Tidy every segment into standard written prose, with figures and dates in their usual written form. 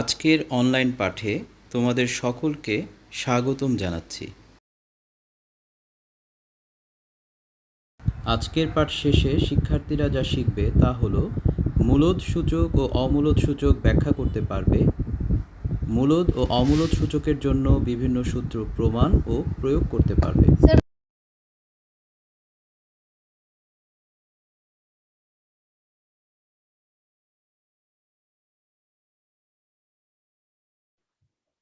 আজকের অনলাইন পাঠে তোমাদের সকলকে স্বাগতম জানাচ্ছি। আজকের পাঠ শেষে শিক্ষার্থীরা যা শিখবে তা হলো মূলদ সূচক ও অমূলদ সূচক ব্যাখ্যা করতে পারবে, মূলদ ও অমূলদ সূচকের জন্য বিভিন্ন সূত্র প্রমাণ ও প্রয়োগ করতে পারবে।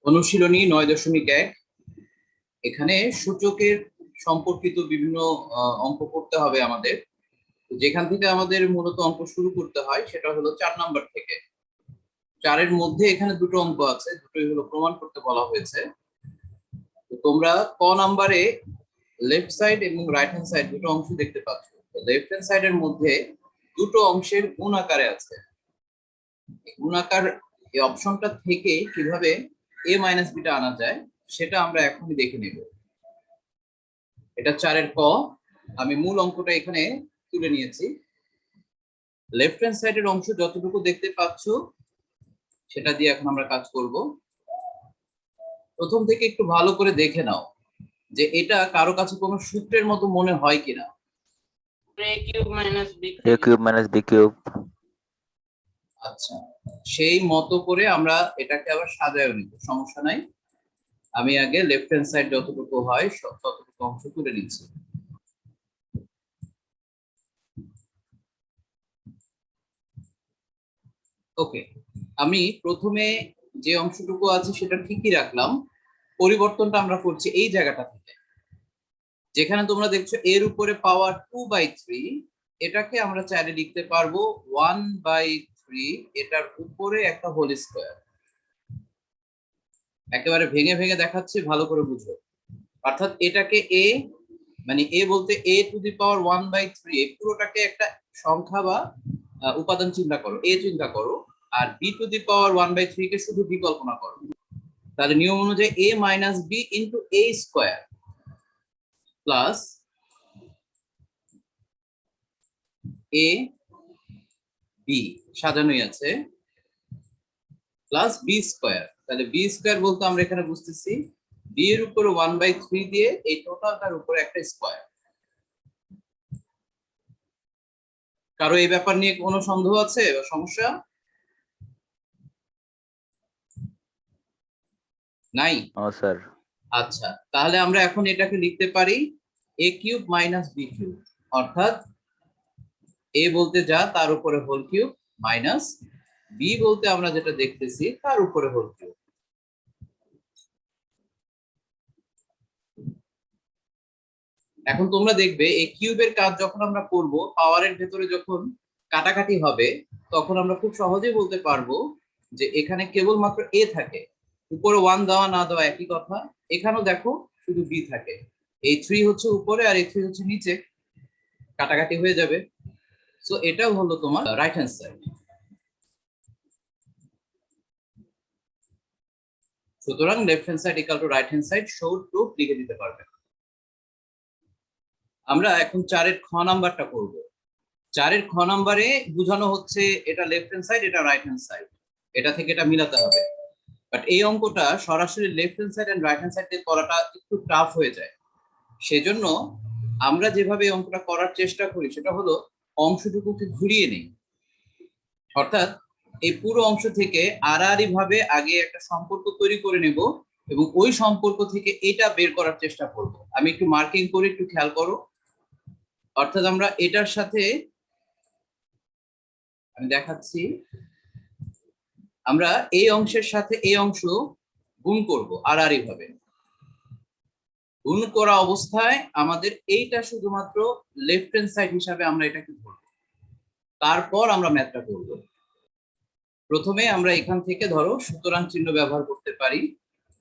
অনুশীলনী 9.1 এখানে সূচকের সম্পর্কিত বিভিন্ন অঙ্ক করতে হবে আমাদের। যেখান থেকে আমাদের মূলত অঙ্ক শুরু করতে হয় সেটা হলো 4 নাম্বার থেকে। 4-এর মধ্যে এখানে দুটো অঙ্ক আছে, দুটোই হলো প্রমাণ করতে বলা হয়েছে। তো তোমরা ক নাম্বারে লেফট সাইড এবং রাইট হ্যান্ড সাইড দুটো অংশ দেখতে পাচ্ছ। লেফট হ্যান্ড সাইডের মধ্যে দুটো অংশের গুণ আকারে আছে। গুণ আকার এই অপশনটা থেকে কিভাবে a মাইনাস বিটা আনা যায় সেটা আমরা এখনই দেখে নেব। এটা 4-এর ক। আমি মূল অঙ্কটা এখানে তুলে নিয়েছি। লেফট হ্যান্ড সাইডের অংশ যতটুকু দেখতে পাচ্ছ সেটা দিয়ে এখন আমরা কাজ করব। প্রথম থেকে একটু ভালো করে দেখে নাও যে এটা কারো কাছে কোনো সূত্রের মতো মনে হয় কিনা। a cube minus b a cube minus b cube. আচ্ছা, সেই মতো করে আমরা এটাকে আবার সাজায় নিব, সমস্যা নাই। আমি আগে লেফট হ্যান্ড সাইড যতটুকু হয় ততটুকু অংশ তুলে নিচ্ছি। ওকে, আমি প্রথমে যে অংশটুকু আছে সেটা ঠিকই রাখলাম। পরিবর্তনটা আমরা করছি এই জায়গাটা থেকে, যেখানে তোমরা দেখছো এর উপরে পাওয়ার 2/3, এটাকে আমরা চাইলে লিখতে পারবো 1/3, এটার উপরে একটা হোল স্কয়ার। একেবারে ভেঙে ভেঙে দেখাচ্ছি, ভালো করে বুঝো। অর্থাৎ এটাকে a মানে a বলতে a টু দি পাওয়ার 1/3, এই পুরোটাকে একটা সংখ্যা বা উপাদান চিন্তা করো, a চিন্তা করো, আর b টু দি পাওয়ার 1/3 কে শুধু b কল্পনা করো। তাহলে নিয়ম অনুযায়ী a minus b into a square plus a b সাজানোই আছে প্লাস b স্কয়ার। তাহলে b স্কয়ার বলতে আমরা এখানে বুঝতেছি b এর উপরে 1/3 দিয়ে এই টোটালটার উপরে একটা স্কয়ার। কারো এই ব্যাপার নিয়ে কোনো সন্দেহ আছে বা সমস্যা নাই? স্যার। আচ্ছা, তাহলে আমরা এখন এটাকে লিখতে পারি a cube minus b cube, অর্থাৎ a বলতে যা তার উপরে হোল কিউব মাইনাস b বলতে আমরা যেটা দেখতেছি তার উপরে হোল কিউব। এখন তোমরা দেখবে এই কিউবের কাজ যখন আমরা করব, পাওয়ারের ভেতরে যখন কাটাকাটি হবে তখন আমরা খুব সহজেই বলতে পারবো যে এখানে কেবলমাত্র a থাকে, উপরে 1 দেওয়া না দেওয়া একই কথা। এখানেও দেখো শুধু b থাকে, এই 3 হচ্ছে উপরে আর এই 3 হচ্ছে নিচে, কাটাকাটি হয়ে যাবে। সো এটাও হলো তোমার রাইট হ্যান্ড সাইড। সুতরাং left hand side equal to right hand side, short proof লিখে দিতে পারবে। আমরা এখন 4-এর খ নাম্বারটা করব। 4-এর খ নাম্বারে বোঝানো হচ্ছে এটা লেফট হ্যান্ড সাইড, এটা রাইট হ্যান্ড সাইড, এটা থেকে এটা মিলাতে হবে। বাট এই অঙ্কটা সরাসরি left hand side and right hand side দিয়ে করাটা একটু টাফ হয়ে যায়। সেজন্য আমরা যেভাবে এই অঙ্কটা করার চেষ্টা করি সেটা হলো অংশটুকুকে ঘুরিয়ে নেই, অর্থাৎ এই পুরো অংশ থেকে আড়াআড়ি ভাবে আগে একটা সম্পর্ক তৈরি করে নেব এবং ওই সম্পর্ক থেকে এটা বের করার চেষ্টা করব। আমি একটু মার্কিং করে একটু খেয়াল করো। অর্থাৎ আমরা এটার সাথে, আমি দেখাচ্ছি, আমরা এই অংশের সাথে এই অংশ গুণ করব আড়াআড়ি ভাবে। গুণ করা অবস্থায় আমাদের এইটা শুধুমাত্র লেফট হ্যান্ড সাইড হিসাবে আমরা এটাকে ধরব, তারপর আমরা ম্যাথটা করব। প্রথমে আমরা এখান থেকে ধরো সুতরাং চিহ্ন ব্যবহার করতে পারি।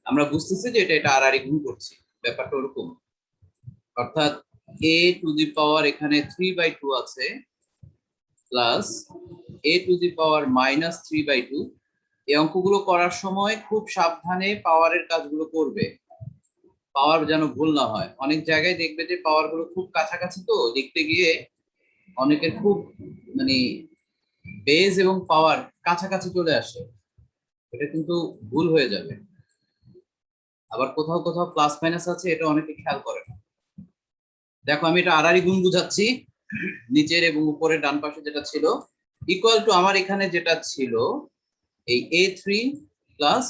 আমরা বুঝতেছি যে এটা আড়াআড়ি গুণ করছি, ব্যাপারটা ওরকম। অর্থাৎ a টু দি পাওয়ার এখানে 3/2 আছে plus a to the power minus 3/2। এই অঙ্কগুলো করার সময় খুব সাবধানে পাওয়ারের কাজগুলো করবে, পাওয়ার যেন ভুল না হয়। অনেক জায়গায় দেখবে যে পাওয়ার গুলো খুব কাছাকাছি, তো লিখতে গিয়ে অনেকের খুব মানে বেজ এবং পাওয়ার কাছাকাছি চলে আসে। এটা কিন্তু ভুল হয়ে যাবে। আবার কোথাও কোথাও প্লাস মাইনাস আছে, এটা অনেকে খেয়াল করে না। দেখো আমি এটা আড়াআড়ি গুণ বুঝাচ্ছি। নিচের এবং উপরের ডান পাশে যেটা ছিল ইকুয়াল টু আমার এখানে যেটা ছিল এই a3 প্লাস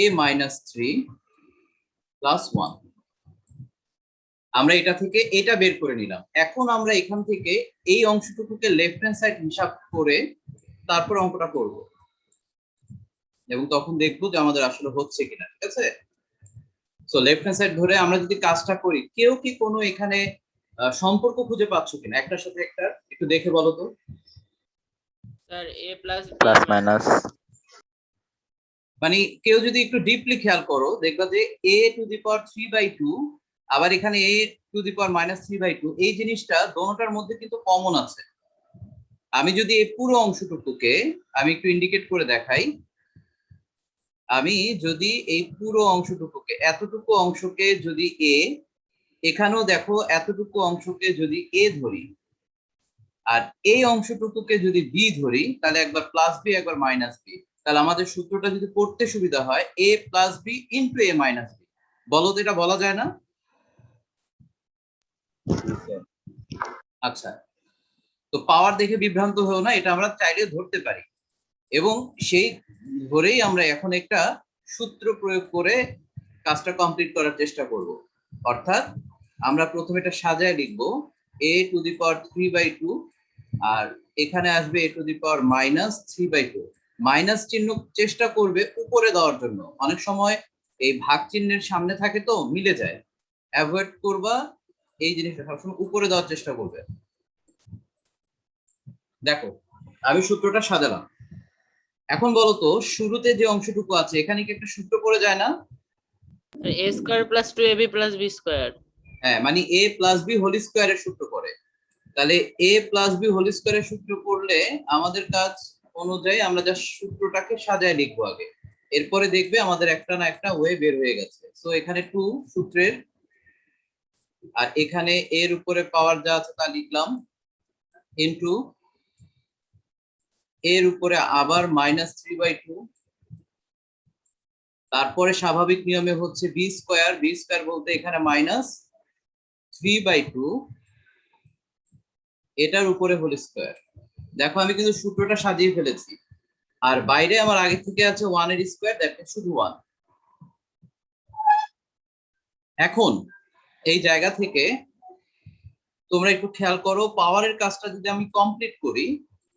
a-3 প্লাস 1। আমরা এটা থেকে এটা বের করে নিলাম। এখন আমরা এখান থেকে এই অংশটুকুকে লেফট হ্যান্ড সাইড হিসাব করে তারপর অঙ্কটা করব, এবং তখন দেখবো যে আমাদের আসলে হচ্ছে কিনা। ঠিক আছে, সো লেফট হ্যান্ড সাইড ধরে আমরা যদি কাজটা করি, কেউ কি কোনো এখানে সম্পর্ক খুঁজে পাচ্ছ কিনা একটার সাথে একটা, একটু দেখে বলো তো। Sir a plus b plus minus মানে কেউ যদি একটু ডিপলি খেয়াল করো, দেখবা যে a⁻³ আবার এখানে a⁻³ এই জিনিসটা দোনোটার মধ্যে কিন্তু কমন আছে। আমি যদি এই পুরো অংশটুকুকে আমি একটু ইন্ডিকেট করে দেখাই, আমি যদি এই পুরো অংশটুকুকে, এতটুকু অংশকে যদি a, এখানেও দেখো এতটুকু অংশকে যদি a ধরি, আর এই অংশটুকুকে যদি b ধরি, তাহলে একবার প্লাস বি একবার মাইনাস বি, তাহলে আমাদের সূত্রটা যদি পড়তে সুবিধা হয় a plus B into a minus B. বলো তো এটা বলা যায় না? আচ্ছা, তো পাওয়ার দেখে বিভ্রান্ত হও না, এটা আমরা চাইলে ধরতে পারি, এবং সেই ধরেই আমরা এখন একটা সূত্র প্রয়োগ করে কাজটা কমপ্লিট করার চেষ্টা করব। অর্থাৎ আমরা প্রথমে এটা সাজায় লিখবো a⁻³ আর এখানে আসবে a⁻−3/2। মাইনাস চিহ্ন চেষ্টা করবে উপরে দেওয়ার জন্য, অনেক সময় এই ভাগ চিহ্নের সামনে থাকে তো মিলে যায়, অ্যাভয়েড করবা এই জিনিসটা, সবসময় উপরে দেওয়ার চেষ্টা করবে। দেখো আমি সূত্রটা সাজালাম। এখন বলো তো শুরুতে যে অংশটুকু আছে এখানে কি একটা সূত্র পড়ে যায় না? a square plus 2ab plus b square। হ্যাঁ, মানে a প্লাস বি হোল স্কোয়ারের সূত্র পড়ে। তাহলে a প্লাস বি হোল স্কোয়ারের সূত্র পড়লে আমাদের কাজ অনুযায়ী আমরা যা সূত্রটাকে সাজায় লিখবো আগে, এরপরে দেখবে আমাদের একটা না একটা ওয়ে বের হয়ে গেছে। সো এখানে 2 সূত্রের, আর এখানে এর উপরে পাওয়ার যা আছে তা লিখলাম, ইনটু এর উপরে আবার -3/2, তারপরে স্বাভাবিক নিয়মে হচ্ছে বি স্কোয়ার, বি স্কোয়ার বলতে এখানে -3/2 এটার উপরে হোল স্কোয়ার। দেখো আমি কিন্তু সূত্রটা সাজিয়ে ফেলেছি, আর বাইরে আমার আগে থেকে আছে 1 এর স্কোয়ার, দেখো শুধু 1। এখন এই জায়গা থেকে তোমরা একটু খেয়াল করো, পাওয়ারের কাজটা যদি আমি কমপ্লিট করি,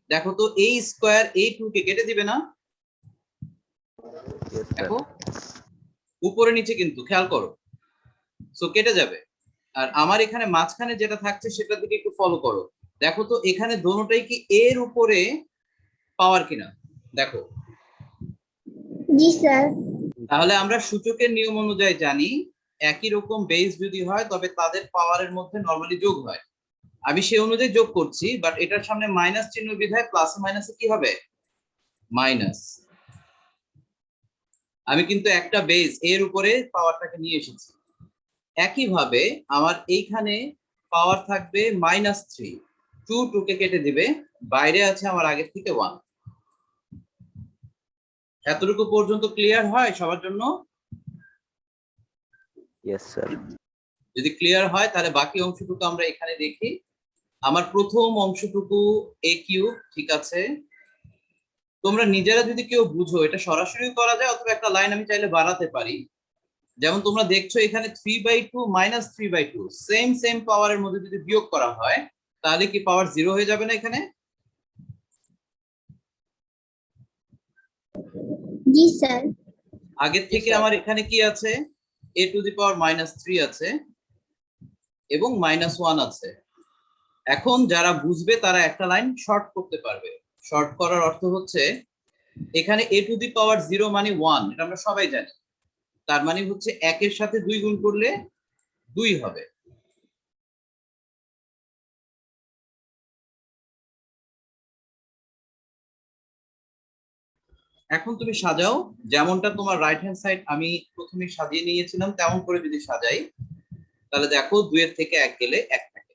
দেখো তো এই স্কোয়ার এই 2 কে কেটে দিবে না? দেখো উপরে নিচে কিন্তু খেয়াল করো, সো কেটে যাবে। আর আমার এখানে মাঝখানে যেটা থাকছে সেটা দিকে একটু ফলো করো, দেখো তো এখানে দোনোটাই কি এর উপরে পাওয়ার কিনা, দেখো। জি স্যার। তাহলে আমরা সূচকের নিয়ম অনুযায়ী জানি একই রকম বেস যদি হয় তবে তাদের পাওয়ারের মধ্যে নরমালি যোগ হয়। আমি সেই অনুযায়ী যোগ করছি, বাট এটার সামনে মাইনাস চিহ্ন বিধায় প্লাসে মাইনাসে কি হবে? মাইনাস। আমি কিন্তু একটা বেস এর উপরে পাওয়ারটাকে নিয়ে এসেছি। একইভাবে আমার এইখানে পাওয়ার থাকবে -3, 2 কে কেটে দিবে, বাইরে আছে আমার আগের থেকে 1। এতটুকু পর্যন্ত ক্লিয়ার হয় সবার জন্য? Yes sir. যদি ক্লিয়ার হয় তাহলে বাকি অংশটুকু আমরা এখানে দেখি। আমার প্রথম অংশটুকু a3, ঠিক আছে। তোমরা নিজেরা যদি কেউ বুঝো এটা সরাসরি করা যায়, অথবা একটা লাইন আমি চাইলে বাড়াতে পারি। যেমন তোমরা দেখছো এখানে 3/2 -3/2 সেম পাওয়ারের মধ্যে যদি বিয়োগ করা হয় তাহলে কি পাওয়ার 0 হয়ে যাবে না এখানে? জি স্যার। আগের থেকে আমার এখানে কি আছে? a⁻³ আছে এবং -1 আছে। এখন যারা বুঝবে তারা একটা লাইন শর্ট করতে পারবে। শর্ট করার অর্থ হচ্ছে এখানে a⁻0 মানে 1, এটা আমরা সবাই জানি। তার মানে হচ্ছে 1 এর সাথে 2 গুণ করলে 2 হবে। এখন তুমি সাজাও, যেমনটা তোমার রাইট হ্যান্ড সাইড আমি প্রথমে সাজিয়ে নিয়েছিলাম তেমন করে যদি সাজাই, তাহলে দেখো 2 এর থেকে 1 গেলে 1 থাকে।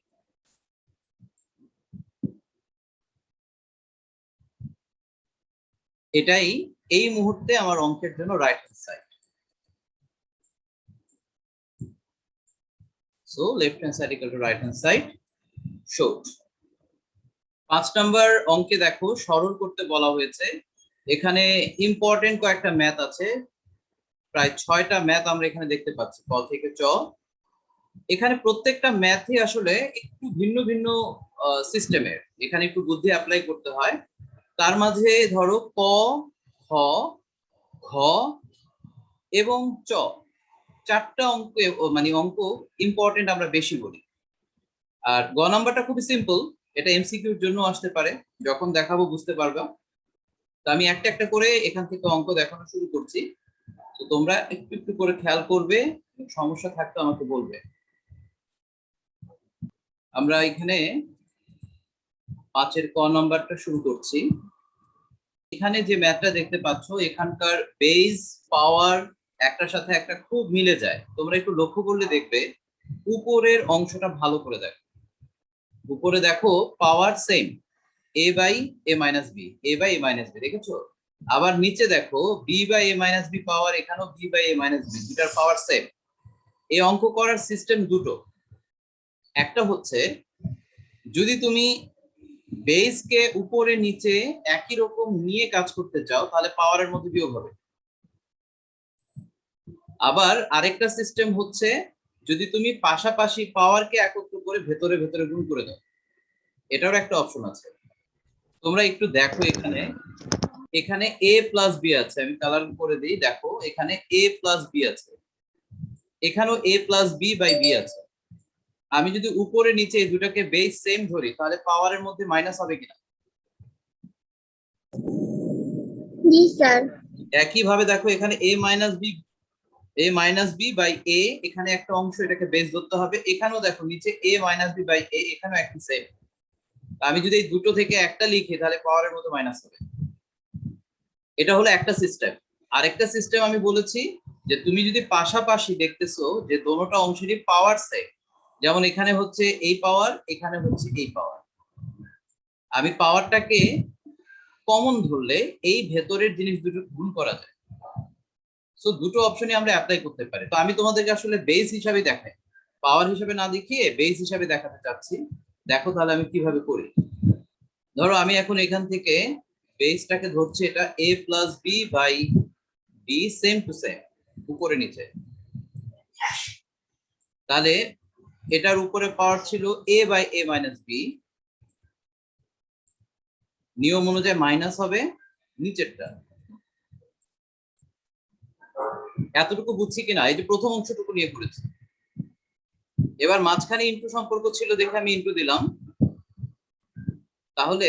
এটাই এই মুহূর্তে আমার অঙ্কের জন্য right hand side. So left hand side equal to right hand side short. 5 number অঙ্কে দেখো সরল করতে বলা হয়েছে। এখানে ইম্পর্টেন্ট কয়েকটা ম্যাথ আছে, প্রায় 6টা ম্যাথ আমরা এখানে দেখতে পাচ্ছি ক থেকে চ। এখানে প্রত্যেকটা ম্যাথই আসলে একটু ভিন্ন ভিন্ন সিস্টেমের, এখানে একটু বুদ্ধি অ্যাপ্লাই করতে হয়। তার মাঝে ধরো ক, খ, ঘ এবং চ, 4টা অঙ্ক মানে অঙ্ক ইম্পর্টেন্ট আমরা বেশি বলি। আর গ নাম্বারটা খুবই সিম্পল, এটা এমসিকিউর জন্য আসতে পারে, যখন দেখাবো বুঝতে পারবা। তো আমি একটা একটা করে এখান থেকে অঙ্ক দেখানো শুরু করছি, তো তোমরা একটু একটু করে খেয়াল করবে, সমস্যা থাকলে আমাকে বলবে। আমরা এখানে 5-এর ক নাম্বারটা শুরু করছি। এখানে যে ম্যাথটা দেখতে পাচ্ছ, এখানকার বেস পাওয়ার একটার সাথে একটা খুব মিলে যায়। তোমরা একটু লক্ষ্য করলে দেখবে উপরের অংশটা ভালো করে দেখো। উপরে দেখো power same, a by a minus B, a by a minus B, দেখেছো? আবার নিচে দেখো b by a minus B power, এখানেও b by a minus B, দুটার পাওয়ার সেম। এই অঙ্ক করার সিস্টেম দুটো। একটা হচ্ছে যদি তুমি বেসকে উপরে নিচে একই রকম নিয়ে কাজ করতে চাও, তাহলে পাওয়ারের মধ্যে বিয়োগ হবে। আবার আরেকটা সিস্টেম হচ্ছে যদি তুমি পাশাপাশি পাওয়ারকে একত্র করে ভেতরে ভেতরে গুণ করে দাও, এটারও একটা অপশন আছে। তোমরা একটু দেখো এখানে, এখানে a প্লাস বি আছে, আমি কালার করে দিই। দেখো এখানে a প্লাস বি আছে, এখানেও a plus B by B আছে। আমি যদি উপরে নিচে এই দুটাকে বেস সেম ধরি, তাহলে পাওয়ারের মধ্যে মাইনাস হবে কিনা? জি স্যার। একই ভাবে দেখো এখানে a minus B by a, এখানে একটা অংশ এটাকে বেস ধরতে হবে। এখানেও দেখো নিচে a minus B by a, এখানেও একই সেম। আমি যদি এই দুটো থেকে একটা লিখি, তাহলে পাওয়ারের মধ্যে মাইনাস হবে। এটা হলো একটা সিস্টেম। আরেকটা সিস্টেম আমি বলেছি যে তুমি যদি পাশাপাশি দেখতেছো যে দোনোটা অংশেরই পাওয়ার সেম, যেমন এখানে হচ্ছে এই পাওয়ার, এখানে হচ্ছে এই পাওয়ার, আমি পাওয়ারটাকে কমন ধরলে এই ভেতরের জিনিস দুটো গুণ করা যায়। সো দুটো অপশনই আমরা অ্যাপ্লাই করতে পারি। তো আমি তোমাদেরকে আসলে বেস হিসাবে দেখাই, পাওয়ার হিসাবে না দেখিয়ে বেস হিসাবে দেখাতে চাচ্ছি। দেখো তাহলে আমি কিভাবে করি। ধরো আমি এখন এখান থেকে বেসটাকে ধরছি, এটা a plus B by B, same to same, উপরে নিচে। তাহলে এটার উপরে পাওয়ার ছিল a by a minus B, নিয়ম অনুযায়ী মাইনাস হবে নিচেরটা। এতটুকু বুঝছি কিনা? এই যে প্রথম অংশটুকু নিয়ে করেছি। এবার মাঝখানে ইনটু সম্পর্ক ছিল দেখে আমি ইনটু দিলাম। তাহলে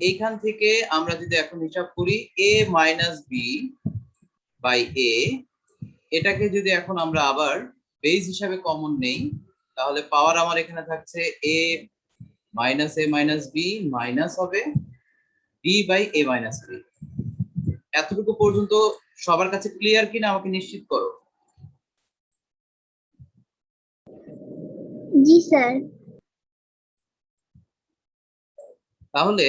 এইখান থেকে আমরা যদি এখন হিসাব করি a minus B by a, এটাকে যদি এখন আমরা আবার বেস হিসাবে কমন নেই, তাহলে পাওয়ার আমার এখানে থাকছে a মাইনাস বি মাইনাস হবে b by a minus B. এতটুকু পর্যন্ত সবার কাছে ক্লিয়ার কিনা আমাকে নিশ্চিত করো। জি স্যার। তাহলে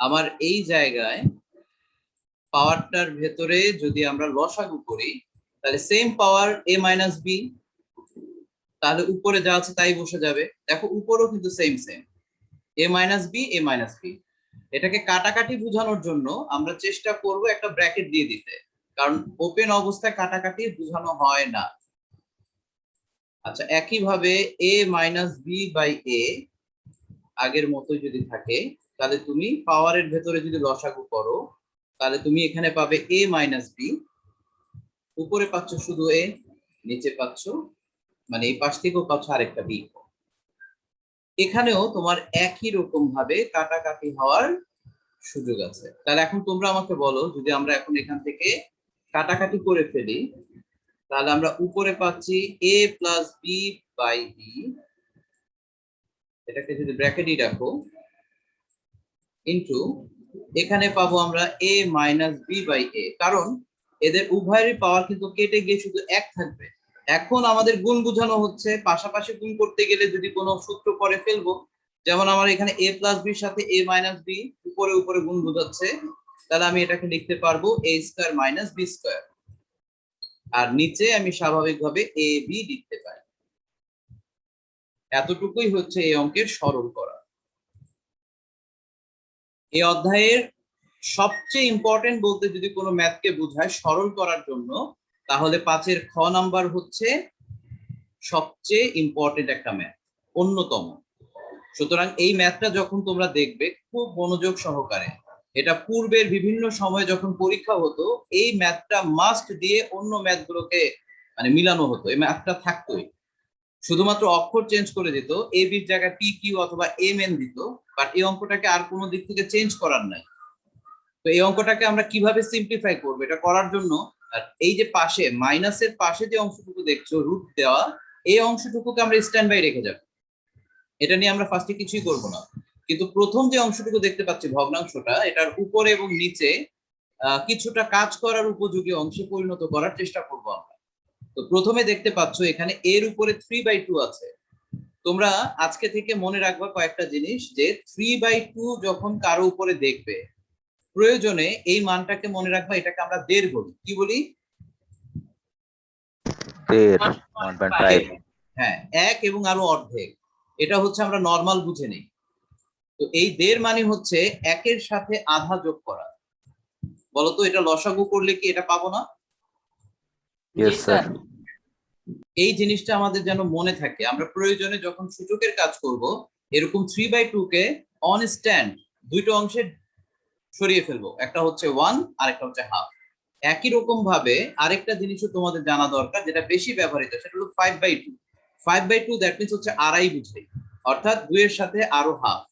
আমার এই জায়গায় পাওয়ারটার ভেতরে যদি আমরা লসাগু করি, তাহলে same power a minus B, তাহলে উপরে যা আছে তাই বসে যাবে। দেখো উপরেও কিন্তু same a minus B, a minus B. এটাকে কাটাকাটি বোঝানোর জন্য আমরা চেষ্টা করব একটা ব্র্যাকেট দিয়ে দিতে, কারণ ওপেন অবস্থায় কাটাকাটি বোঝানো হয় না। আচ্ছা, একইভাবে a minus B by a আগের মতোই যদি থাকে, তাহলে তুমি পাওয়ারের ভেতরে যদি লসাগু করো, তাহলে তুমি এখানে পাবে a মাইনাস বি, উপরে পাচ্ছ শুধু a, নিচে পাচ্ছ মানে এই পাশ থেকেও পাচ্ছ আরেকটা বি। এখানেও তোমার একই রকম ভাবে কাটাকাটি হওয়ার সুযোগ আছে। তাহলে এখন তোমরা আমাকে বলো, যদি আমরা এখন এখান থেকে কাটাকাটি করে ফেলি, তাহলে আমরা উপরে পাচ্ছি a plus B by B, এটাকে যদি ব্র্যাকেটই রাখো, ইনটু এখানে পাবো আমরা a minus B by a, কারণ এদের উভয়েরই পাওয়ার কিন্তু কেটে গিয়ে শুধু এক থাকবে। এখন আমাদের গুণ বোঝানো হচ্ছে, পাশাপাশি গুণ করতে গেলে যদি কোনো সূত্র পরে ফেলবো, যেমন আমার এখানে a প্লাস বির সাথে a মাইনাস বি উপরে উপরে গুণ বোঝাচ্ছে, তাহলে আমি এটাকে লিখতে পারবো a square minus B square, আর নিচে আমি স্বাভাবিকভাবে a বি লিখতে পারি। এতটুকুই হচ্ছে এই অঙ্কের সরল করা। এই অধ্যায়ের সবচেয়ে ইম্পর্টেন্ট বলতে যদি কোনো ম্যাথকে বোঝায় সরল করার জন্য, তাহলে 5-এর খ নাম্বার হচ্ছে সবচেয়ে ইম্পর্টেন্ট একটা ম্যাথ, অন্যতম। সুতরাং এই ম্যাথটা যখন তোমরা দেখবে খুব মনোযোগ সহকারে, এটা পূর্বের বিভিন্ন সময় যখন পরীক্ষা হতো এই ম্যাথটা মাস্ট দিয়ে অন্য ম্যাথগুলোকে মানে মিলানো হতো, এই ম্যাথটা থাকতোই। শুধুমাত্র অক্ষর চেঞ্জ করে দিত, এ বির জায়গায় পি কিউ অথবা এম এন দিত, বাট এই অঙ্কটাকে আর কোনো দিক থেকে চেঞ্জ করার নাই। তো এই অঙ্কটাকে আমরা কিভাবে সিম্পলিফাই করবো, এটা করার জন্য এই যে পাশে মাইনাসের পাশে যে অংশটুকু দেখছো রুট দেওয়া, এই অংশটুকুকে আমরা স্ট্যান্ড বাই রেখে যাব, এটা নিয়ে আমরা ফার্স্টে কিছুই করব না। কিন্তু প্রথম যে অংশটুকু দেখতে পাচ্ছি ভগ্নাংশটা, এটার উপরে এবং নিচে কিছুটা কাজ করার উপযোগী অংশে পরিণত করার চেষ্টা করব আমরা। তো প্রথমে দেখতে পাচ্ছ এখানে এর উপরে 3/2 আছে। তোমরা আজকে থেকে মনে রাখবা কয়েকটা জিনিস, যে 3/2 যখন কারো উপরে দেখবে প্রয়োজনে এই মানটাকে মনে রাখবা, এটাকে আমরা 1.5 বলি। কি বলি? 1.5 হ্যাঁ, 1 এবং আরো অর্ধেক, এটা হচ্ছে আমরা নরমাল বুঝে নিই। তো এই 1.5 মানে হচ্ছে 1-এর সাথে আধা যোগ করা। বলতো এটা লসাগু করলে কি এটা পাবো না? yes sir এই জিনিসটা আমাদের যেন মনে থাকে, আমরা প্রয়োজনে যখন সূচকের কাজ করব এরকম 3/2 কে অন স্ট্যান্ড দুটো অংশে সরিয়ে ফেলবো, একটা হচ্ছে 1 আর একটা হচ্ছে হাফ। একই রকম ভাবে আরেকটা জিনিসও তোমাদের জানা দরকার, যেটা বেশি ব্যবহৃত, সেটা হলো 5/2। 5/2 দ্যাট মিন্স হচ্ছে আড়াই বুঝাই, অর্থাৎ 2 এর সাথে আরো হাফ।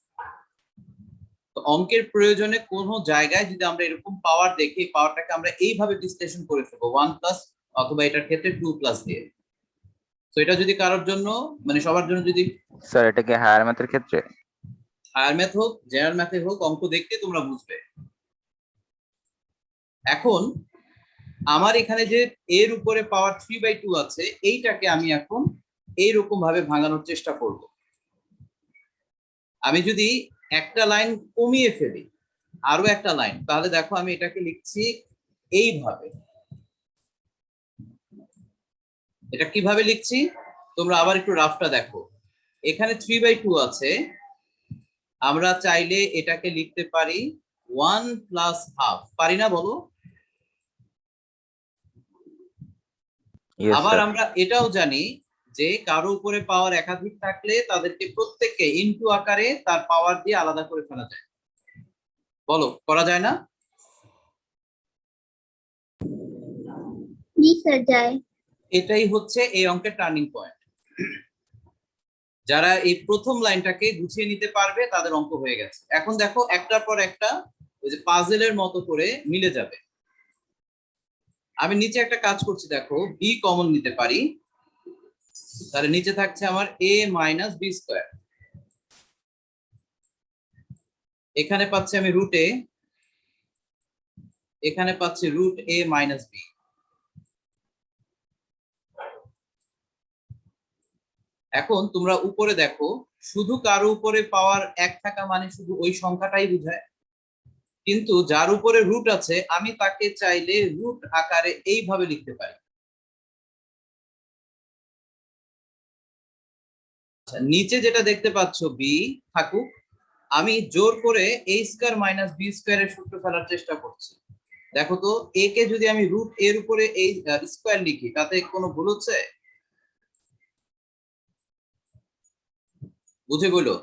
তো অঙ্কের প্রয়োজনে কোনো জায়গায় যদি আমরা এরকম পাওয়ার দেখি, পাওয়ারটাকে আমরা এইভাবে বিশ্লেষণ করে ফেলবো 1 প্লাস অথবা এটার ক্ষেত্রে 2 প্লাস দিয়ে। তো এটা যদি কারোর জন্য মানে সবার জন্য যদি স্যার এটা কি হায়ার ম্যাথের ক্ষেত্রে? হায়ার ম্যাথ হোক জেনারেল ম্যাথে হোক, অঙ্ক দেখতে তোমরা বুঝবে। এখন আমার এখানে যে এর উপরে পাওয়ার 3/2 আছে, এইটাকে আমি এখন এইরকম ভাবে ভাঙানোর চেষ্টা করব। আমি যদি একটা লাইন কমিয়ে ফেলি আরো একটা লাইন, তাহলে দেখো আমি এটাকে লিখছি এইভাবে। এটা কিভাবে লিখছি তোমরা আবার একটু রাফটা দেখো। এখানে 3/2 আছে, আমরা চাইলে এটাকে লিখতে পারি 1 প্লাস হাফ, পারি না বলো? yes আবার sir আমরা এটাও জানি যে কারো উপরে পাওয়ার একাধিক থাকলে তাদেরকে প্রত্যেককে ইনটু আকারে তার পাওয়ার দিয়ে আলাদা করে ফেলা যায়। বলো করা যায় না? জি স্যার যায়। এটাই হচ্ছে এই অঙ্কের টার্নিং পয়েন্ট। যারা এই প্রথম লাইনটাকে গুছিয়ে নিতে পারবে তাদের অঙ্ক হয়ে গেছে। এখন দেখো একটার পর একটা ওই যে পাজেলের মতো করে মিলে যাবে। আমি নিচে একটা কাজ করছি, দেখো বি কমন নিতে পারি, তাহলে নিচে থাকছে আমার a মাইনাস বি স্কয়ার, এখানে পাচ্ছি আমি রুট এ, এখানে পাচ্ছি রুট a মাইনাস বি। এখন তোমরা উপরে দেখো, শুধু কারো উপরে পাওয়ার 1 থাকা মানে শুধু ওই সংখ্যাটাই বোঝায়, কিন্তু যার উপরে রুট আছে আমি তাকে চাইলে রুট আকারে এইভাবে লিখতে পারি। নিচে যেটা দেখতে পাচ্ছ বি থাকুক, আমি জোর করে a স্কয়ার মাইনাস বি স্কয়ারের সূত্র ফেলার চেষ্টা করছি। দেখো তো a কে যদি আমি রুট এর উপরে এই স্কয়ার লিখি তাতে কোনো ভুল হচ্ছে? বুঝে বলো।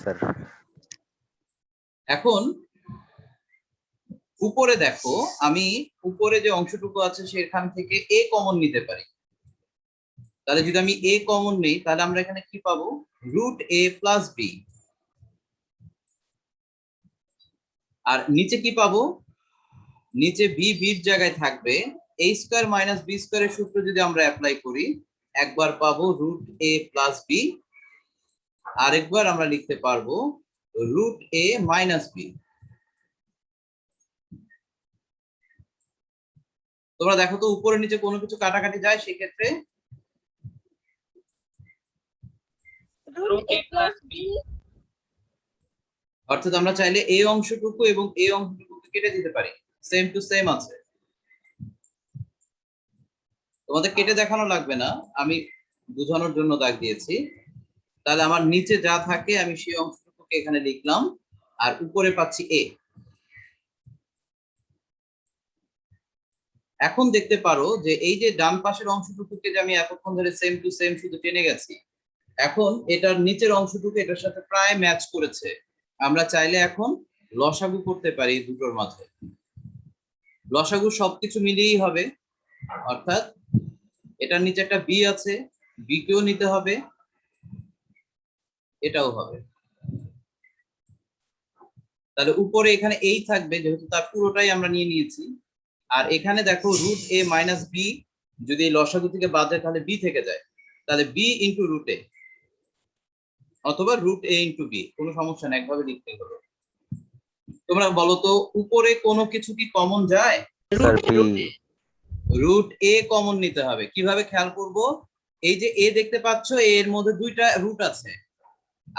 স্যার এখন উপরে দেখো, আমি উপরে যে অংশটুকু আছে সেখান থেকে a কমন নিতে পারি, তাহলে যদি আমি a কমন নেই তাহলে আমরা এখানে কি পাবো? Root a plus B. আর নিচে কি পাবো? নিচে বি বির জায়গায় থাকবে a স্কয়ার মাইনাস বি স্কয়ারের সূত্র যদি আমরা অ্যাপ্লাই করি, একবার পাবো রুট a প্লাস বি, আরেকবার আমরা লিখতে পারবো রুট a মাইনাস বি। তোমরা দেখো তো উপরে নিচে কোনো কিছু কাটাকাটি যায় সেক্ষেত্রে root a plus b অর্থাৎ আমরা চাইলে এই অংশটুকু এবং এই অংশটুকু কেটে দিতে পারি, সেম টু সেম আছে। তোমাদের কেটে দেখানো লাগবে না, আমি বোঝানোর জন্য দাগ দিয়েছি। তাহলে আমার নিচে যা থাকে আমি সেই অংশটুকুকে এখানে লিখলাম, আর উপরে পাচ্ছি এ। এখন দেখতে পারো যে এই যে ডান পাশের অংশটুকুকে যে আমি এতক্ষণ ধরে সেম টু সেম শুধু টেনে গেছি, এখন এটার নিচের অংশটুকু এটার সাথে প্রায় ম্যাচ করেছে। আমরা চাইলে এখন লসাগু করতে পারি দুটোর মাঝে। লসাগু সবকিছু মিলিয়েই হবে, অর্থাৎ এটার নিচে একটা বি আছে, বি কেও নিতে হবে, এটাও হবে। তাহলে উপরে এখানে এই থাকবে যেহেতু তার পুরোটাই আমরা নিয়ে নিয়েছি। আর এখানে দেখো রুট এ মাইনাস বি যদি লসাগু থেকে বাদ যায় তাহলে বি থেকে যায়, তাহলে বি ইন্টু রুট এ অথবা রুট এ ইন্টু বি, কোনো সমস্যা নেই, একভাবে লিখতে হলো। তোমরা বলো তো উপরে কোনো কিছু কি কমন যায়? Sir b root a common নিতে হবে। কিভাবে খেয়াল করব? এই যে এ দেখতে পাচ্ছ, এর মধ্যে দুইটা রুট আছে,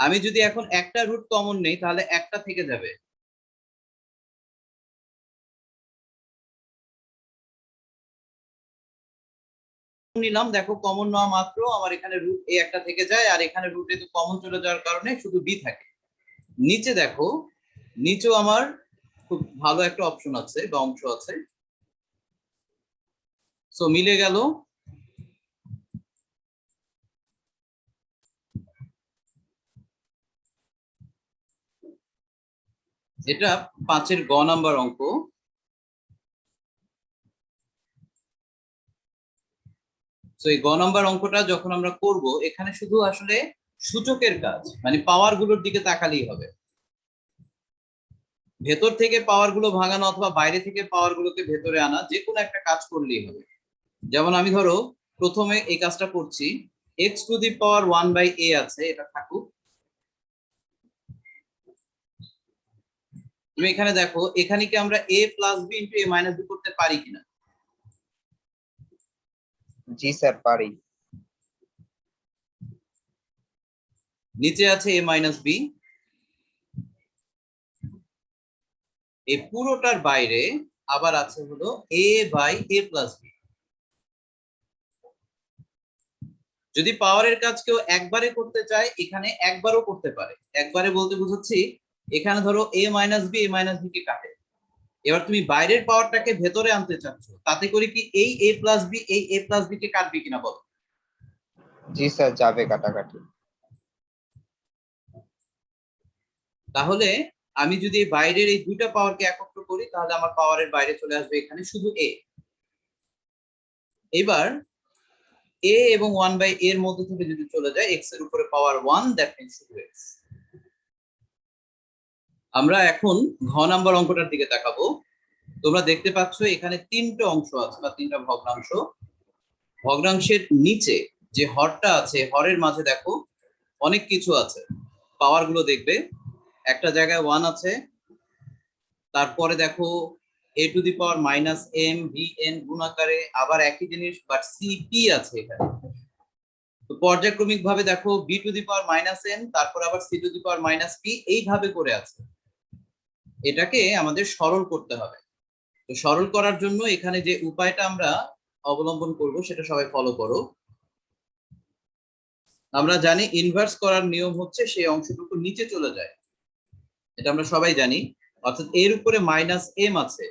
আমি যদি এখন একটা রুট কমন নেই তাহলে একটা থেকে যাবে। নিলাম, দেখো কমন নেওয়া মাত্র আমার এখানে রুট এ একটা থেকে যায়, আর এখানে রুট এ তো কমন চলে যাওয়ার কারণে শুধু বি থাকে। নিচে দেখো, নিচেও আমার খুব ভালো একটা অপশন আছে বা অংশ আছে, সো মিলে গেল। এটা 5-এর গ নাম্বার অঙ্ক। তো এই গ নাম্বার অঙ্কটা যখন আমরা করব, এখানে শুধু আসলে সূচকের কাজ, মানে পাওয়ার গুলোর দিকে তাকালেই হবে। ভেতর থেকে পাওয়ার গুলো ভাঙানো অথবা বাইরে থেকে পাওয়ার গুলোকে ভেতরে আনা, যে কোনো একটা কাজ করলেই হবে। যেমন আমি ধরো প্রথমে এই কাজটা করছি, x two the power 1/a আছে, এটা থাকুক। তুমি এখানে দেখো, এখানে কি আমরা a plus b into a minus b করতে পারি কিনা? জি স্যার পারি। নিচে আছে a মাইনাস b, এই পুরোটার বাইরে আবার আছে হলো a by a plus b। যদি পাওয়ারের কাজ কেউ একবারে করতে চায়, এখানে একবারও করতে পারে। একবারে বলতে বুঝাচ্ছি, এখানে ধরো a মাইনাস b কে কাটে, এবার তুমি বাইরের পাওয়ারটাকে ভেতরে আনতে চাচ্ছ, তাতে করে কি এই a প্লাস b এই a প্লাস b কে কাটবে কিনা বলো? জি স্যার যাবে কাটাকাটি। তাহলে আমি যদি বাইরের এই দুইটা পাওয়ারকে একত্র করি তাহলে আমার পাওয়ারের বাইরে চলে আসবে এখানে শুধু a। এবার a এবং 1/a এর মধ্যে থেকে যদি চলে যায় x এর উপরে পাওয়ার 1, দ্যাট মিন্স শুধু x। আমরা এখন ঘ নাম্বার অঙ্কটার দিকে তাকাবো। তোমরা দেখতে পাচ্ছ এখানে তিনটা অংশ আছে বা তিনটা ভগ্নাংশ। ভগ্নাংশের নিচে যে হরটা আছে, হরের মাঝে দেখো অনেক কিছু আছে, পাওয়ার গুলো দেখবে। একটা জায়গায় 1 আছে, তারপরে দেখো a to the power minus m vn গুণাকারে আবার একই জিনিস বাট cp আছে এখানে। তো পর্যায়ক্রমিক ভাবে দেখো b to the power minus n, তারপর আবার c to the power minus p, এইভাবে করে আছে। এটাকে আমাদের সরল করতে হবে। তো সরল করার জন্য এখানে যে উপায়টা আমরা অবলম্বন করব সেটা সবাই ফলো করো। আমরা জানি ইনভার্স করার নিয়ম হচ্ছে সেই অংশটুকু নিচে চলে যায়, এটা আমরা সবাই জানি। অর্থাৎ এর উপরে মাইনাস m আছে,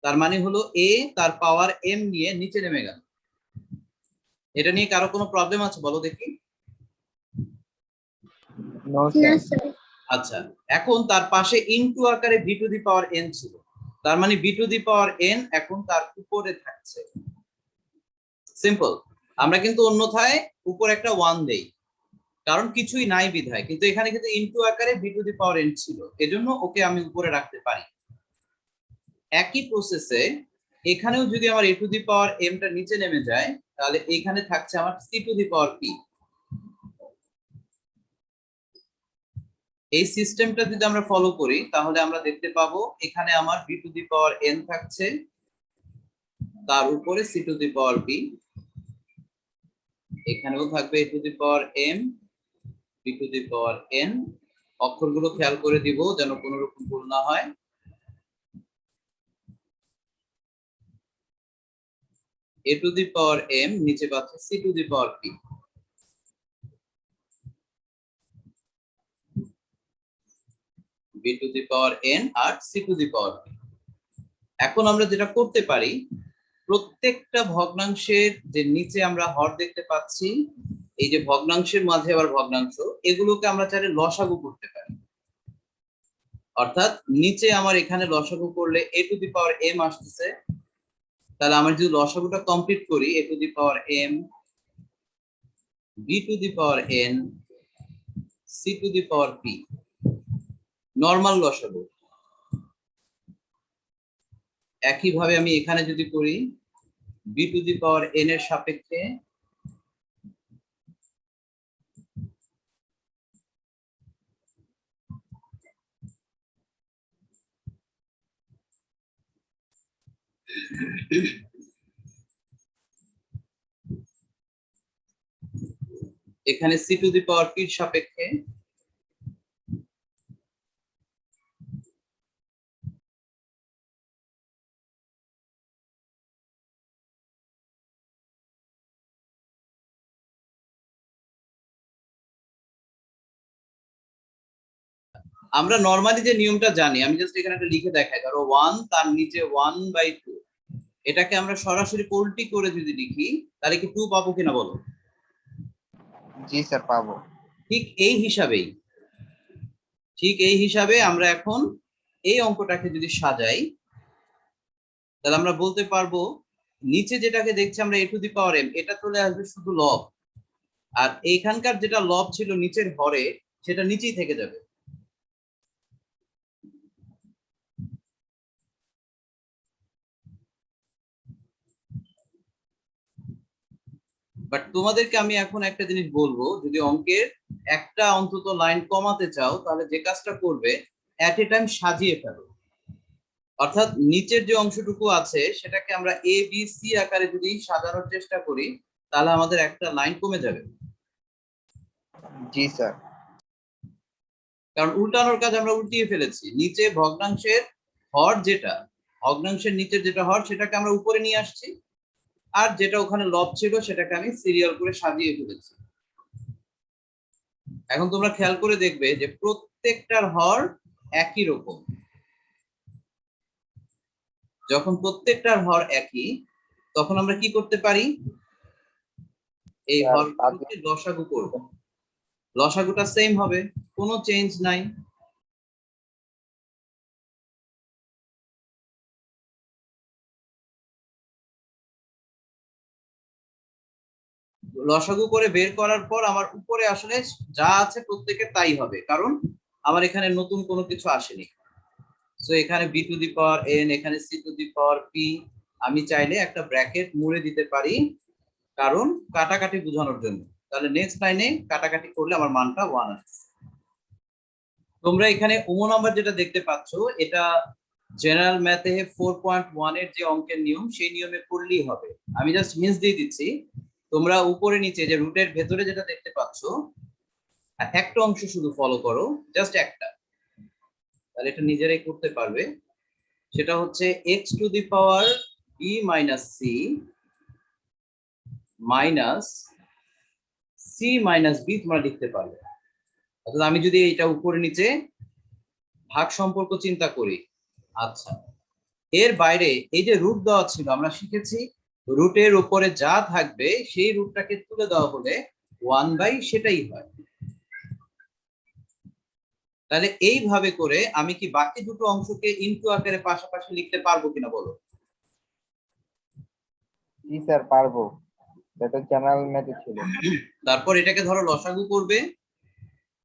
তার মানে হলো a তার পাওয়ার m নিয়ে নিচে নেমে গেল। এটা নিয়ে কারো কোনো প্রবলেম আছে বলো দেখি? নো না স্যার। স্যার। আচ্ছা, এখন তার পাশে ইনটু আকারে b to the power n ছিল, তার মানে b to the power n এখন তার উপরে থাকছে। সিম্পল। আমরা কিন্তু অন্যথায় উপর একটা 1 দেই, কারণ কিছুই নাই বিধায়, কিন্তু এখানে কিন্তু ইনটু আকারে b to the power n ছিল, এজন্য ওকে আমি উপরে রাখতে পারি। একই প্রসেসে এখানেও যদি আমার a to the power m টা নিচে নেমে যায়, তাহলে এখানে থাকছে আমার c to the power p। এই সিস্টেমটা যদি আমরা ফলো করি তাহলে আমরা দেখতে পাবো এখানে আমার b to the power n থাকছে, তার উপরে c to the power b, এখানেও থাকবে a to the power m b to the power n। অক্ষরগুলো খেয়াল করে দিব যেন কোনো রকম ভুল না হয়। a to the power m, নিচে পাচ্ছে c to the power p। b to the power n আর c to the power p। এখন আমরা যেটা করতে পারি, প্রত্যেকটা ভগ্নাংশের যে নিচে আমরা হর দেখতে পাচ্ছি, এই যে ভগ্নাংশের মাঝে আবার ভগ্নাংশ, এগুলোকে আমরা চাইলে লসাগু করতে পারি। অর্থাৎ নিচে আমার এখানে লসাগু করলে a to the power m আসতেছে, তাহলে আমরা যদি লসাগুটা কমপ্লিট করি, a to the power m, b to the power n, c to the power p, normal লসাগু। একইভাবে আমি এখানে যদি করি b to the power n এর সাপেক্ষে এখানে c to the power p এর সাপেক্ষে আমরা নরমালি যে নিয়মটা জানি, আমি জাস্ট এখানে একটা লিখে দেখাই। ধরো 1 তার নিচে 1/2, এটাকে আমরা সরাসরি পোল্টি করে যদি লিখি তাহলে কি 2 পাবো কিনা বলো? জি স্যার পাবো। ঠিক এই হিসাবে আমরা এখন এই অঙ্কটাকে যদি সাজাই, তাহলে আমরা বলতে পারবো নিচে যেটাকে দেখছি আমরা a to the power m, এটা চলে আসবে শুধু লব, আর এইখানকার যেটা লব ছিল নিচের হরে, সেটা নিচেই থেকে যাবে। বাট তোমাদেরকে আমি এখন একটা জিনিস বলবো, যদি অঙ্কের একটা অন্তত লাইন কমাতে চাও, তাহলে যে কাজটা করবে, এট এ টাইম সাজিয়ে ফেলো। অর্থাৎ নিচের যে অংশটুকু আছে সেটাকে আমরা a b c আকারে যদি সাজানোর চেষ্টা করি, তাহলে আমাদের একটা লাইন কমে যাবে। জি স্যার। কারণ উল্টানোর কাজ আমরা উল্টিয়ে ফেলেছি। নিচে ভগ্নাংশের হর যেটা, ভগ্নাংশের নিচের যেটা হর, সেটাকে আমরা উপরে নিয়ে আসছি, আর যেটা ওখানে লব ছিল সেটাকে আমি সিরিয়াল করে সাজিয়ে ফেলেছি। এখন তোমরা খেয়াল করে দেখবে যে প্রত্যেকটার হর একই রকম। যখন প্রত্যেকটার হর একই, তখন আমরা কি করতে পারি, এই হরগুলোকে লসাগু করব। লসাগুটা সেম হবে, কোনো চেঞ্জ নাই। লসাগু করে বের করার পর আমার উপরে আসলে যা আছে প্রত্যেকের তাই হবে, কারণ আমার এখানে নতুন কোনো কিছু আসেনি। সো এখানে b to the power n, এখানে c to the power p, আমি চাইলে একটা ব্র্যাকেট মুড়ে দিতে পারি, কারণ কাটাকাটি বোঝানোর জন্য। তাহলে নেক্সট লাইনে কাটাকাটি করলে আমার মানটা 1 আসছে। তোমরা এখানে ওমো নাম্বার যেটা দেখতে পাচ্ছ, এটা জেনারেল ম্যাথে 4.1 এর যে অঙ্কের নিয়ম, সেই নিয়মে করলেই হবে। আমি জাস্ট হিন্টস দিয়ে দিচ্ছি, তোমরা উপরে নিচে যে রুটের ভেতরে যেটা দেখতে পাচ্ছ, একটা অংশ শুধু ফলো করো, জাস্ট একটা, তাহলে এটা নিজেরাই করতে পারবে। সেটা হচ্ছে x two the power b minus c minus c minus b তোমরা লিখতে পারবে। অর্থাৎ আমি যদি এটা উপরে নিচে ভাগ সম্পর্ক চিন্তা করি, আচ্ছা, এর বাইরে এই যে রুট দেওয়া ছিল, আমরা শিখেছি রুটের উপরে যা থাকবে সেই রুটটাকে তুলে দেওয়া হলে 1/, সেটাই হয়। তাহলে এইভাবে করে আমি কি বাকি দুটো অংশকে ইনটু আকারে পাশাপাশি লিখতে পারবো কিনা বলো? জি স্যার পারবো, এটা জেনারেল ম্যাথে ছিল। তারপর এটাকে ধরো লসাগু করবে,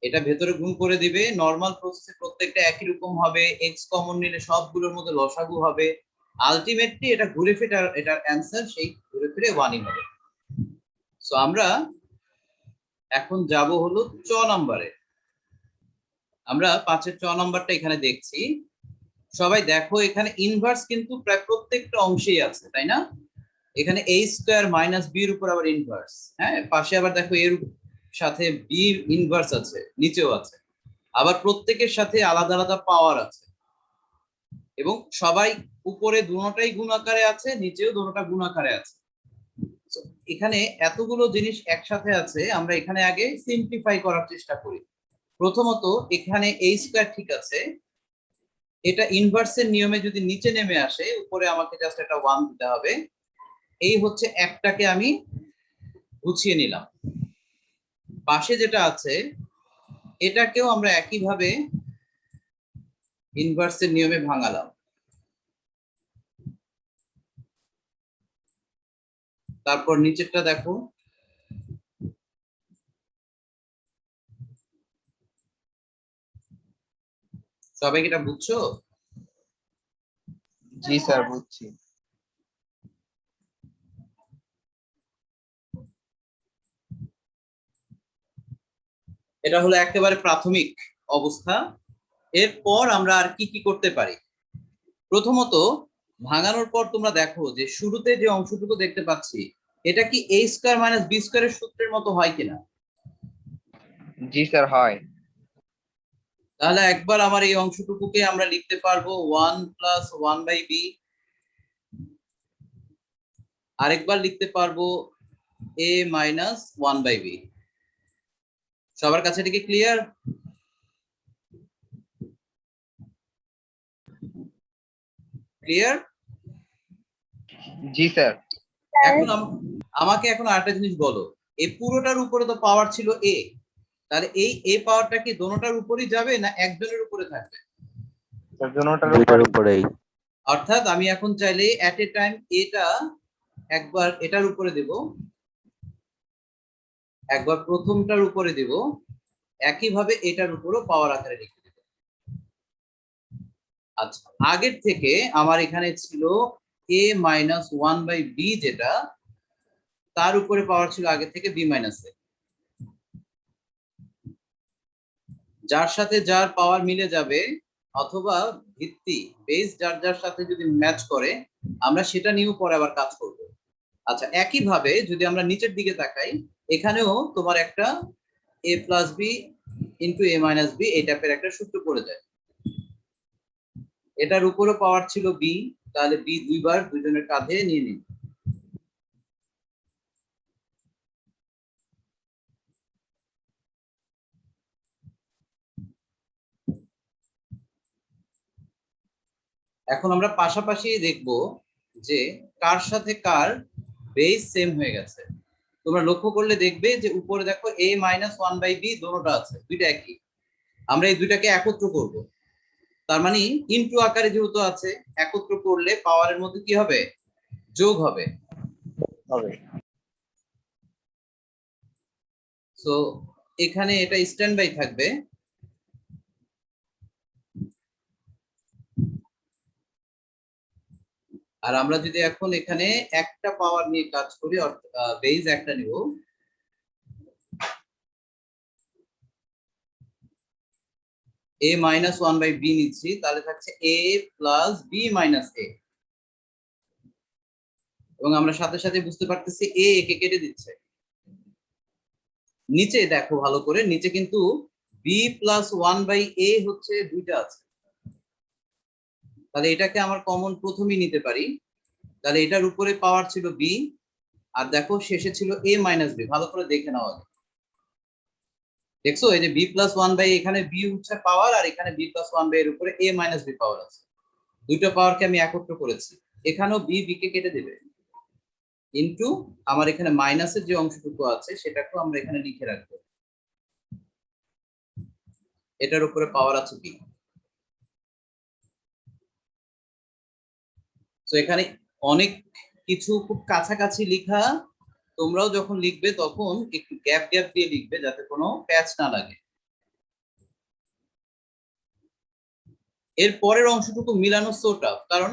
এটা ভেতরে গুণ করে দিবে। নরমাল প্রসেসে প্রত্যেকটা একই রকম হবে, এক্স কমন নিলে সবগুলোর মধ্যে লসাগু হবে। আলটিমেটলি এটা ঘুরে ফিরে এটার অ্যান্সার সেই ঘুরে ফিরে 1ই হবে। সো আমরা এখন যাব হলো চ নাম্বারে। আমরা 5-এর চ নাম্বারটা এখানে দেখছি। সবাই দেখো, এখানে ইনভার্স কিন্তু প্রায় প্রত্যেকটা অংশেই আছে, তাই না? এখানে a স্কয়ার মাইনাস b এর উপর আবার ইনভার্স, হ্যাঁ পাশে আবার দেখো এর সাথে b ইনভার্স আছে, নিচেও আছে, আবার প্রত্যেকের সাথে আলাদা আলাদা পাওয়ার আছে এবং সবাই উপরে দুটোটাই গুণ আকারে আছে, নিচেও দুটোটা গুণ আকারে আছে। So, এখানে এতগুলো জিনিস একসাথে আছে, আমরা এখানে আগে সিম্পলিফাই করার চেষ্টা করি। প্রথমত এখানে a স্কয়ার ঠিক আছে, এটা ইনভার্সের নিয়মে যদি নিচে নেমে আসে উপরে আমাকে জাস্ট একটা 1 দিতে হবে। এই হচ্ছে একটাকে আমি গুছিয়ে নিলাম। পাশে যেটা আছে এটাকেও আমরা একইভাবে ইনভার্সের নিয়মে ভাঙালাম। তারপর নিচেরটা দেখো, সবাই কি এটা বুঝছো? জি স্যার বুঝছি। এটা হলো একেবারে প্রাথমিক অবস্থা। এরপর আমরা আর কি কি করতে পারি? প্রথমত ভাঙানোর পর তোমরা দেখো যে শুরুতে যে অংশটুকু দেখতে পাচ্ছি এটা কি a স্কয়ার মাইনাস b স্কয়ারের সূত্রের মতো হয় কিনা? জি স্যার হয়। তাহলে একবার আমার এই অংশটুকুকে আমরা লিখতে পারবো 1 প্লাস 1/b, আরেকবার লিখতে পারবো a মাইনাস 1/b। সবার কাছে এটা কি ক্লিয়ার? ক্লিয়ার? জি স্যার। এখন আমাকে এখন আরেকটা জিনিস বলো, এই পুরোটার উপরে তো পাওয়ার ছিল a, তাহলে এই a পাওয়ারটা কি দোনোটার উপরেই যাবে না একজনের উপরে থাকবে? দুইটার উপরেই। অর্থাৎ আমি এখন চাইলে এট এ টাইম এটা একবার এটার উপরে দেব, একবার প্রথমটার উপরে দেব, একইভাবে এটার উপরও পাওয়ার আকারে লিখে দেব। আচ্ছা, আগের থেকে আমার এখানে ছিল a মাইনাস 1/b, যেটা তার উপরে পাওয়ার ছিল আগে থেকে b মাইনাস a। যার সাথে যার পাওয়ার মিলে যাবে অথবা ভিত্তি বেস যার যার সাথে যদি ম্যাচ করে আমরা সেটা নিয়েও পরে আবার কাজ করব। আচ্ছা, একইভাবে যদি আমরা নিচের দিকে তাকাই, এখানেও তোমার একটা a plus b into a minus b এই টাইপের একটা সূত্র পড়ে যায়। এটার উপরও পাওয়ার ছিল b, তাহলে b দুইবার দুজনের কাঁধে নিয়ে নিন। এখন আমরা পাশাপাশি দেখব যে কার সাথে কার বেস সেম হয়ে গেছে। তোমরা লক্ষ্য করলে দেখবে যে উপরে দেখো a মাইনাস 1/b দুটোটা আছে, দুইটা একই। আমরা এই দুইটাকে একত্র করব, তার মানে ইনটু আকারে যেহেতু আছে একত্র করলে পাওয়ারের মধ্যে কি হবে? যোগ হবে। সো এখানে এটা স্ট্যান্ড বাই থাকবে। আর আমরা যদি এখন এখানে একটা পাওয়ার নিয়ে কাজ করি, বেস একটা নিব, a মাইনাস 1/b নিচ্ছি, তাহলে থাকছে a plus b minus a। এবং আমরা সাথে সাথে বুঝতে পারতেছি a একে কেটে দিচ্ছে। নিচে দেখো ভালো করে, নিচে কিন্তু b প্লাস 1/a হচ্ছে দুইটা আছে, তাহলে এটাকে আমার কমন প্রথমেই নিতে পারি। তাহলে এটার উপরে পাওয়ার ছিল b, আর দেখো শেষে ছিল a মাইনাস b। ভালো করে দেখে নাও আগে। দেখছো এই যে b প্লাস 1/a, এখানে b হচ্ছে পাওয়ার আর এখানে b প্লাস 1/a এর উপরে a মাইনাস b পাওয়ার আছে। দুইটা পাওয়ারকে আমি একত্র করেছি। এখানেও b b কে কেটে দেবে, ইনটু আমার এখানে মাইনাসের যে অংশটুকু আছে সেটাকেও আমরা এখানে লিখে রাখবো, এটার উপরে পাওয়ার আছে b। তো এখানে অনেক কিছু খুব কাছাকাছি লেখা, তোমরাও যখন লিখবে তখন একটু গ্যাপ গ্যাপ দিয়ে লিখবে যাতে কোনো প্যাচ না লাগে। এর পরের অংশটুকু মিলানো সো টাফ, কারণ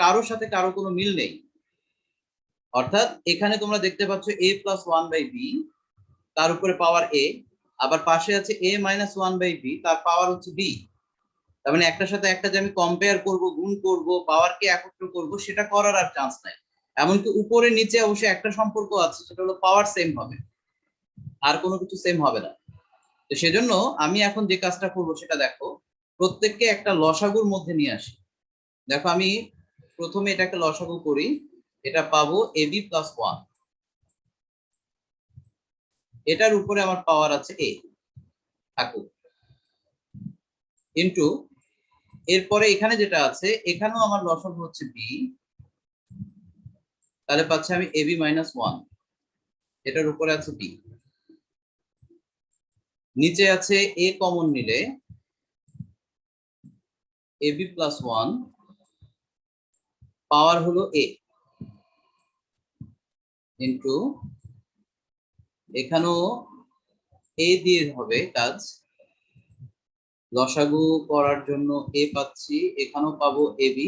কারোর সাথে কারো কোনো মিল নেই। অর্থাৎ এখানে তোমরা দেখতে পাচ্ছ a প্লাস 1/b, তার উপরে পাওয়ার a, আবার পাশে আছে a মাইনাস 1/b, তার পাওয়ার হচ্ছে b। তার মানে একটার সাথে একটা যে আমি কম্পেয়ার করব, গুণ করব, পাওয়ারকে একত্র করব, সেটা করার আর চান্স নাই। এমনকি উপরে নিচে অবশ্যই একটা সম্পর্ক আছে, সেটা হলো পাওয়ার সেম হবে, আর কোনো কিছু সেম হবে না। তো সেজন্য আমি এখন যে কাজটা করব সেটা দেখো, প্রত্যেককে একটা লসাগুর মধ্যে নিয়ে আসি। দেখো আমি প্রথমে এটাকে লসাগু করি, এটা পাবো ab প্লাস 1, এটার উপরে আমার পাওয়ার আছে a থাকুক, ইন্টু এরপরে এখানে যেটা আছে এখানেও আমার লসাগু হচ্ছে b, তাহলে পাচ্ছি আমি ab মাইনাস 1, এটার উপরে আছে b, নিচে আছে a কমন নিলে ab প্লাস 1, পাওয়ার হলো a, ইন্টু এখানেও a দিয়ে হবে কাজ, লসাগু করার জন্য a পাচ্ছি, এখানেও পাবো ab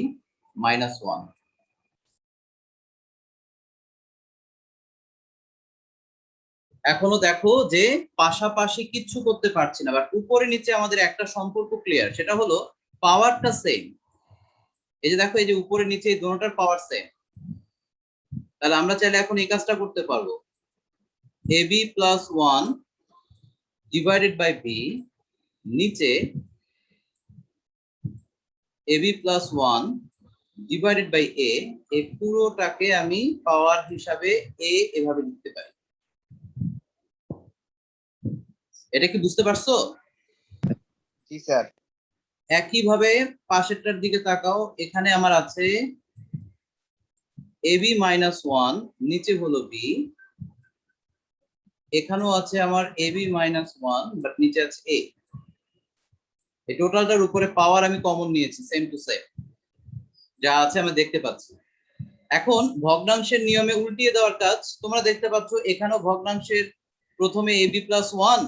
মাইনাস 1। এখনো দেখো যে পাশাপাশি কিচ্ছু করতে পারছি না, বাট উপরে নিচে আমাদের একটা সম্পর্ক ক্লিয়ার, সেটা হলো পাওয়ারটা সেম। এই যে দেখো, এই যে উপরে নিচে এই দুটোটার পাওয়ার সেম, তাহলে আমরা চাইলে এখন এই কাজটা করতে পারবো, ab plus 1 divided by b, নিচে ab plus 1 divided by a, এই পুরোটাকে আমি পাওয়ার হিসাবে a এভাবে লিখতে পারি। এটা কি বুঝতে পারছো? জি স্যার। একইভাবে পাশেরটার দিকে তাকাও, এখানে আমার আছে ab মাইনাস 1, নিচে হলো b, এখানেও আছে আমার ab মাইনাস 1, বাট নিচে আছে a। এই টোটালটার উপরে পাওয়ার আমি কমন নিয়েছি, সেম টু সেম যা আছে আমি দেখতে পাচ্ছি। এখন ভগ্নাংশের নিয়মে উল্টিয়ে দেওয়ার কাজ, তোমরা দেখতে পাচ্ছ এখানেও ভগ্নাংশের প্রথমে ab প্লাস 1,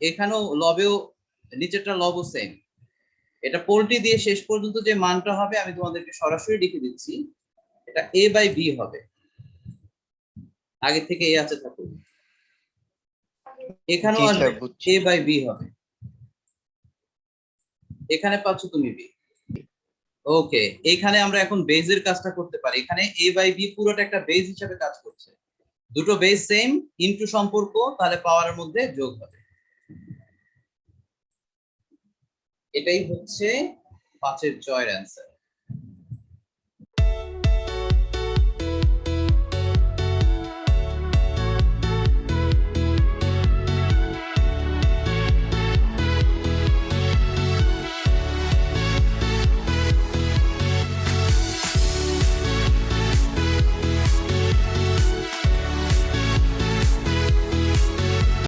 এখানেও লবেও নিচেরটা লবও সেম। এটা পোলটি দিয়ে শেষ পর্যন্ত যে মানটা হবে আমি তোমাদেরকে সরাসরি লিখে দিচ্ছি, এটা a বাই b হবে, আগে থেকে a আছে থাকুক, এখানেও জি আসবে স্যার, বুঝছি। a বাই b হবে, এখানে পাচ্ছ তুমি b। ওকে, এখানে আমরা এখন বেজের কাজটা করতে পারি, এখানে a বাই b পুরোটা একটা বেজ হিসেবে কাজ করছে, দুটো বেজ সেম ইনটু সম্পর্ক, তাহলে পাওয়ারের মধ্যে যোগ হবে। এটাই হচ্ছে 5 এর জয়ের অ্যান্সার।